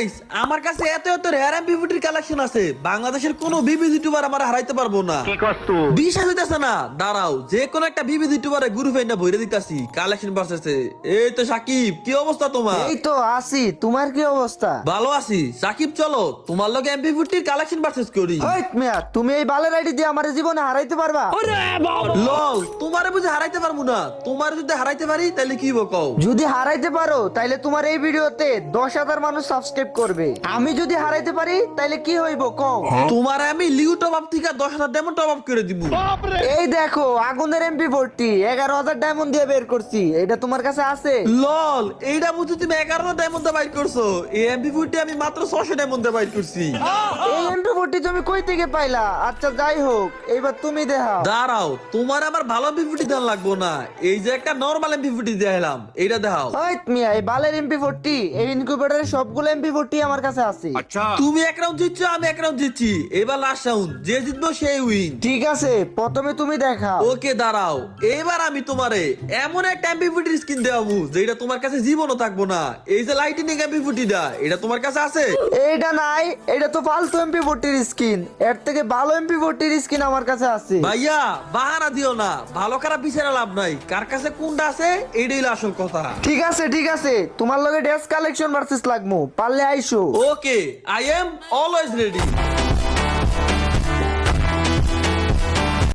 Guys আমার কাছে এত এত রেয়ার এমপি40 কালেকশন আছে বাংলাদেশের কোনো বিবি ইউটিউবার আমার হারাইতে পারবো না। কি করছো? বিশ্বাস হইতাছে না, দাঁড়াও যে কোন একটা বিবি ইউটিউবারে গ্রুপে না ভরে দিতাছি কালেকশন ভার্সেসে। এই তো সাকিব, কি অবস্থা তোমার? এই তো আছি, তোমার কি অবস্থা? ভালো আছি। সাকিব চলো তোমার লগে এমপি40 কালেকশন ভার্সেস করি। হইট মিয়া, তুমি এই বালের আইডি দিয়ে আমার জীবনে হারাইতে পারবা? লল, তোমারে বুঝে হারাইতে পারবো না। তোমার যদি হারাইতে পারি তাহলে কি বকও? যদি হারাইতে পারো তাইলে তোমার এই ভিডিওতে 10,000 মানুষ সাবস্ক্রাইব করবে। আমি যদি হারাইতে পারি তাইলে কি হইব কও? তোমারে আমি লিউ টপ আপ থেকে 10,000 ডায়মন্ড টপ আপ করে দিব। এই দেখো আগুনের MP40 11,000 ডায়মন্ড দিয়ে বের করছি, এটা তোমার কাছে আছে? লল, এইটা বুঝি তুমি 11 ডায়মন্ড বাইর করছো। এই এমপি40 আমি মাত্র 600 ডায়মন্ড বাইর করছি। এই MP40 তুমি কই থেকে পাইলা? আচ্ছা যাই হোক, এইবার তুমি দেখাও। দাঁড়াও, তোমার আমার ভালো এমপি40 দেওয়া লাগবো না। এই যে একটা নরমাল এমপি40 দেখাইলাম, এইটা দেখাও। হইট মিয়া, এই বালের MP40 এই ইনকিউবেটরের সবগুলো MP40 আমার কাছে আছে। তুমি এক রাউন্ড জিতছো, আমি এক রাউন্ড জিতছি। এবার লাস্ট রাউন্ড, যে জিতবো সেই উইন। ঠিক আছে, প্রথমে তুমি দেখাও। ওকে দাঁড়াও, এবার আমি তোমারে এমন একটা এমপি40 স্কিন দেওয়াবো যেটা তোমার কাছে জীবনও থাকবো না। এই যে লাইটিনিং এমপি40 দা, এটা তোমার কাছে আছে? এইটা নাই, এটা তো ফালতু MP40 স্কিন। এর থেকে ভালো MP40 স্কিন আমার কাছে আছে। ভাইয়া বাহানা দিও না, ভালো খারাপ বিচারে লাভ নাই। কার কাছে কোনটা আছে এইটাই হলো আসল কথা। ঠিক আছে ঠিক আছে, তোমার লগে ড্রেস কালেকশন ভার্সেস লাগমু, পারলে আইসো। ওকে, আই এম অলওয়েজ রেডি।